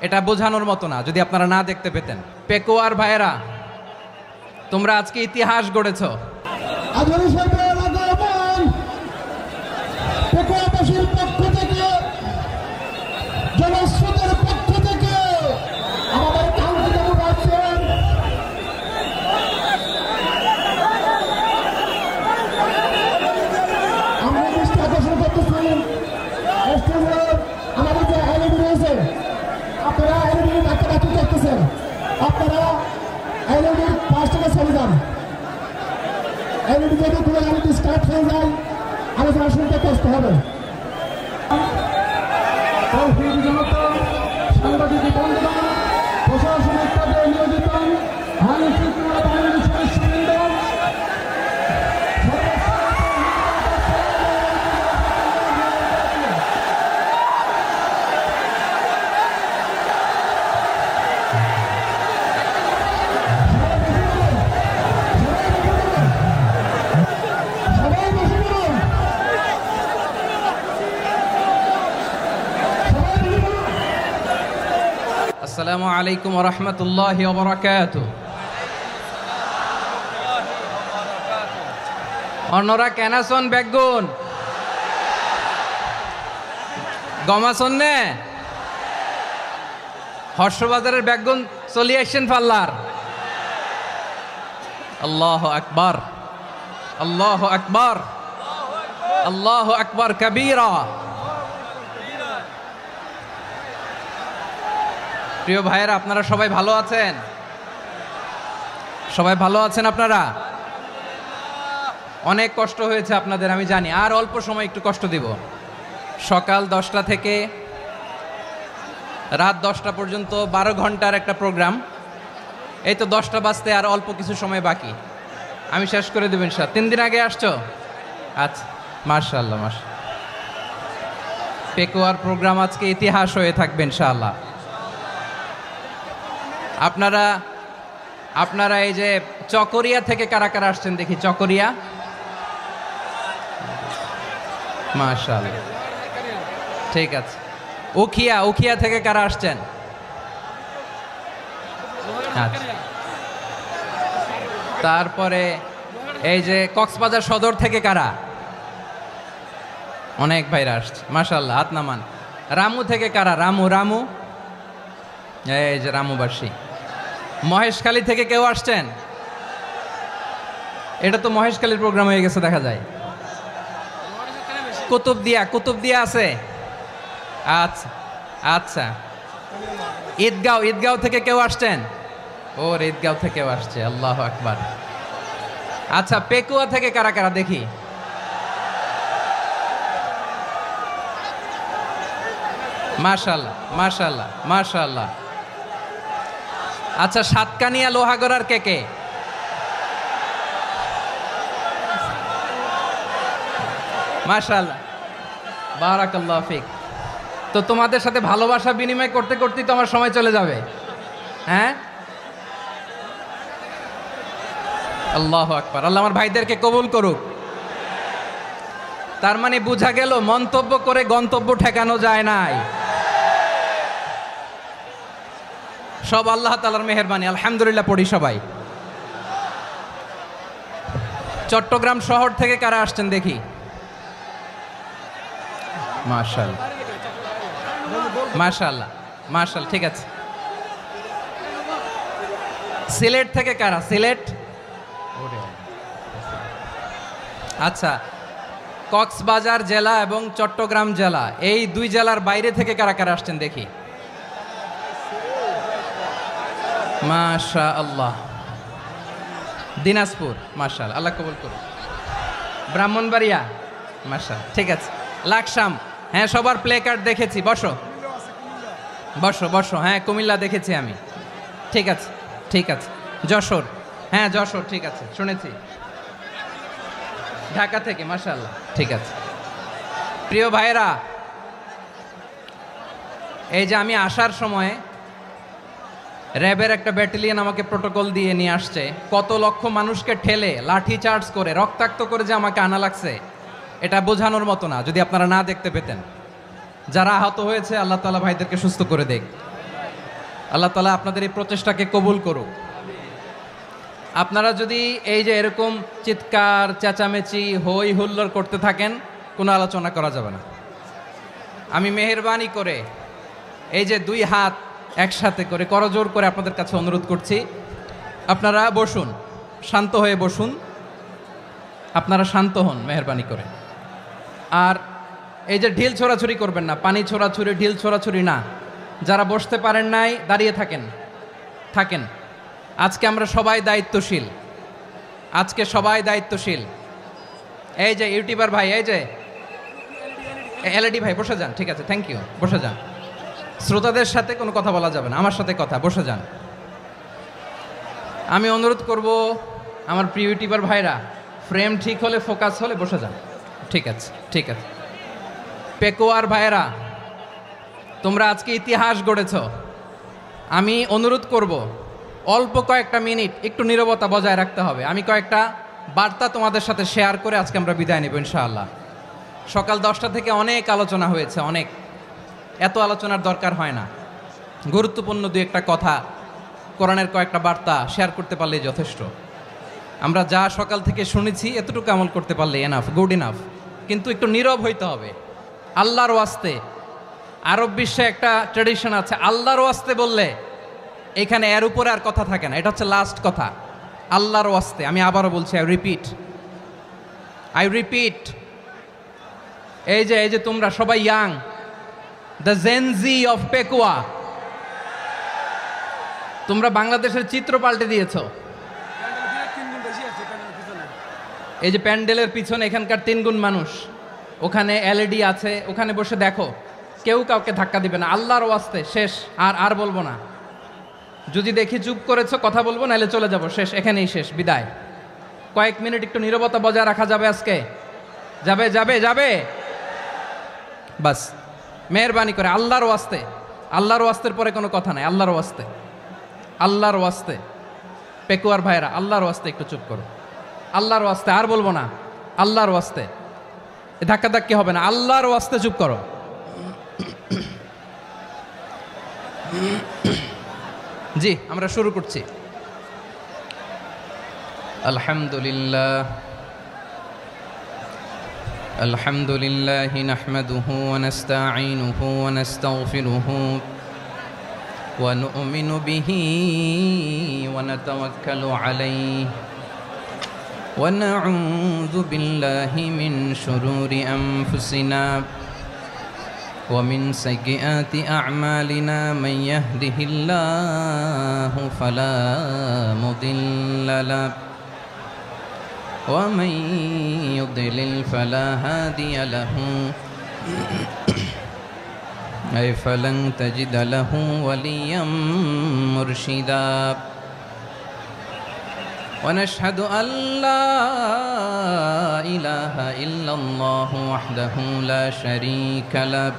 এটা বোঝানোর মতো না যদি আপনারা না দেখতে পেতেন। পেকুয়ার ভাইয়েরা, তোমরা আজকে ইতিহাস গড়েছ। পেকুয়াবাসীর পক্ষ থেকে, জনস্রোতের পক্ষ থেকে আমাদের কাঙ্ক্ষিত আছেন আমরা দৃষ্টি আকর্ষণ করতেছি। আমাদের যে এলইডি রয়েছে, আপনারা এলইডি ডাকাডাকি করতেছেন, আপনারা এলইডির পাশ থেকে চলে যান। এলইডি যদি কোনো এলইডি স্টার্ট হয়ে যায়, আলোচনা শুনতে কষ্ট হবে। সাংবাদিক বন্ধুগণ, প্রশাসনিক পদে নিয়োজিত আইন শৃঙ্খলা বাহিনীর সদস্যবৃন্দ, আসসালামু আলাইকুম ওয়া রাহমাতুল্লাহি ওয়া বারাকাতুহু। অন্যরা কেনাসন বেগুন গমাসন নে হর্ষবাজারের বেগুন চলি আসছেন পাল্লার। আল্লাহু আকবার, আল্লাহু আকবার, আল্লাহু আকবার কবীরা। প্রিয় ভাইয়েরা, আপনারা সবাই ভালো আছেন? সবাই ভালো আছেন? আপনারা অনেক কষ্ট হয়েছে আপনাদের, আমি জানি। আর অল্প সময় একটু কষ্ট দিব। সকাল 10টা থেকে রাত 10টা পর্যন্ত 12 ঘন্টার একটা প্রোগ্রাম। এই তো 10টা বাজতে আর অল্প কিছু সময় বাকি, আমি শেষ করে দেবেন। 3 দিন আগে আসছো? আচ্ছা, মাশাআল্লাহ, মাশাআল্লাহ। পেকুয়ার প্রোগ্রাম আজকে ইতিহাস হয়ে থাকবে ইনশাআল্লাহ। আপনারা এই যে চকরিয়া থেকে কারা কারা আসছেন দেখি? চকরিয়া, মাশাআল্লাহ, ঠিক আছে। উখিয়া থেকে কারা আসছেন? আচ্ছা। তারপরে এই যে কক্সবাজার সদর থেকে কারা? অনেক ভাইরা আসছে, মাশাআল্লাহ, হাত নামান। রামু থেকে কারা? রামু, এই যে রামুবাসী। মহেশখালী থেকে কেউ আসছেন? এটা তো মহেশখালীর প্রোগ্রাম হয়ে গেছে দেখা যায়। কুতুবদিয়া আছে? আচ্ছা আচ্ছা। ঈদগাঁও থেকে কেউ আসছেন? ওর ঈদগাঁও থেকেও আসছে, আল্লাহু আকবার। আচ্ছা, পেকুয়া থেকে কারা কারা দেখি? মাশাআল্লাহ, মাশাআল্লাহ, মাশাআল্লাহ। আচ্ছা, সাতকানিয়া লোহাগড়ার কে? মাশাআল্লাহ, বারাকাল্লাহু ফিক। তো তোমাদের সাথে ভালোবাসা বিনিময় করতে করতেই তো আমার সময় চলে যাবে। হ্যাঁ, আল্লাহু আকবার। আল্লাহ আমার ভাইদেরকে কবুল করুক। তার মানে বোঝা গেল মন্তব্য করে গন্তব্য ঠেকানো যায় নাই। সব আল্লাহ তাআলার মেহেরবানি, আলহামদুলিল্লাহ পড়ি সবাই। চট্টগ্রাম শহর থেকে কারা আসছেন দেখি? মাশাআল্লাহ, মাশাআল্লাহ, মাশাআল্লাহ, ঠিক আছে। সিলেট থেকে কারা? সিলেট, আচ্ছা। কক্সবাজার জেলা এবং চট্টগ্রাম জেলা, এই 2 জেলার বাইরে থেকে কারা কারা আসছেন দেখি? মাশাআল্লাহ। দিনাজপুর, মাশাআল্লাহ, আল্লাহ কবুল করুন। ব্রাহ্মণবাড়িয়া, মাশাআল্লাহ, ঠিক আছে। লাকসাম, হ্যাঁ, সবার প্লে কার্ড দেখেছি। বসো। হ্যাঁ, কুমিল্লা দেখেছি আমি, ঠিক আছে, ঠিক আছে। যশোর, হ্যাঁ যশোর, ঠিক আছে, শুনেছি। ঢাকা থেকে, মাশাআল্লাহ, ঠিক আছে। প্রিয় ভাইয়েরা, এই যে আমি আসার সময় র্যাবের একটা ব্যাটালিয়ন আমাকে প্রোটোকল দিয়ে নিয়ে আসছে। কত লক্ষ মানুষকে ঠেলে লাঠি চার্জ করে রক্তাক্ত করে যে আমাকে আনা লাগছে, এটা বোঝানোর মতো না যদি আপনারা না দেখতে পেতেন। যারা আহত হয়েছে, আল্লাহ তাআলা ভাইদেরকে সুস্থ করে দেখ। আল্লাহ তাআলা আপনাদের এই প্রচেষ্টাকে কবুল করুক। আপনারা যদি এই যে এরকম চিৎকার চেঁচামেচি হই হুল্লোড় করতে থাকেন, কোনো আলোচনা করা যাবে না। আমি মেহেরবানি করে এই যে দুই হাত একসাথে করে করজোর করে আপনাদের কাছে অনুরোধ করছি, আপনারা বসুন, শান্ত হয়ে বসুন, আপনারা শান্ত হন মেহেরবানি করে। আর এই যে ঢিল ছোড়াছুরি করবেন না, পানি ছোড়াছুরি ঢিল ছোড়াছুরি না। যারা বসতে পারেন নাই দাঁড়িয়ে থাকেন। আজকে আমরা সবাই দায়িত্বশীল, আজকে সবাই দায়িত্বশীল। এই যে ইউটিউবার ভাই, এই যে এলইডি ভাই বসে যান, ঠিক আছে, থ্যাংক ইউ, বসে যান। শ্রোতাদের সাথে কোনো কথা বলা যাবে না, আমার সাথে কথা, বসে যান। আমি অনুরোধ করব আমার প্রিয় ইউটিউবার ভাইরা, ফ্রেম ঠিক হলে ফোকাস হলে বসে যান, ঠিক আছে, ঠিক আছে। পেকোয়ার ভাইরা, তোমরা আজকে ইতিহাস গড়েছ। আমি অনুরোধ করব অল্প কয়েকটা মিনিট একটু নীরবতা বজায় রাখতে হবে। আমি কয়েকটা বার্তা তোমাদের সাথে শেয়ার করে আজকে আমরা বিদায় নেব ইনশাআল্লাহ। সকাল 10টা থেকে অনেক আলোচনা হয়েছে, অনেক, এত আলোচনার দরকার হয় না। গুরুত্বপূর্ণ দুই একটা কথা, কোরআনের কয়েকটা বার্তা শেয়ার করতে পারলেই যথেষ্ট। আমরা যা সকাল থেকে শুনেছি এতটুকু আমল করতে পারলে এনাফ, গুড ইনাফ। কিন্তু একটু নীরব হইতে হবে আল্লাহর ওয়াস্তে। আরব বিশ্বে একটা ট্র্যাডিশন আছে, আল্লাহর ওয়াস্তে বললে এখানে এর উপরে আর কথা থাকে না, এটা হচ্ছে লাস্ট কথা। আল্লাহর ওয়াস্তে, আমি আবারও বলছি, আই রিপিট। এই যে তোমরা সবাই young, the Gen Z of Pekua, তোমরা বাংলাদেশের চিত্র পাল্টে দিয়েছ। এই যে প্যান্ডেলের পিছনে এখানকার 3 গুণ মানুষ, ওখানে এলইডি আছে, ওখানে বসে দেখো, কেউ কাউকে ধাক্কা দিবে না। আল্লাহর ওয়াস্তে, শেষ, আর বলবো না। যদি দেখি চুপ করেছো, কথা বলবো, নাহলে চলে যাব, শেষ, এখানেই শেষ, বিদায়। কয়েক মিনিট একটু নীরবতা বজায় রাখা যাবে আজকে? যাবে বাস, মেহেরবানি করে আল্লাহর ওয়াস্তে। আল্লাহর ওয়াস্তের পরে কোনো কথা নাই, আল্লাহর ওয়াস্তে। পেকুয়ার ভাইরা, আল্লাহর ওয়াস্তে একটু চুপ করো, আল্লাহর ওয়াস্তে, আর বলবো না, আল্লাহর ওয়াস্তে। ধাক্কাধাক্কি হবে না, আল্লাহর ওয়াস্তে চুপ করো। জি, আমরা শুরু করছি। আলহামদুলিল্লাহ নাহমাদুহু ওয়া নাস্তাঈনুহু ওয়া নাস্তাগফিরুহু ওয়া নু'মিনু বিহি ওয়া নাতাওয়াক্কালু আলাইহি ওয়া নাউযু বিল্লাহি মিন শুরুরি আনফুসিনা ومن سيئات أعمالنا من يهده الله فلا مضل له ومن يضلل فلا هادي له أي فلن تجد له وليا مرشدا ونشهد أن لا إله إلا الله وحده لا شريك له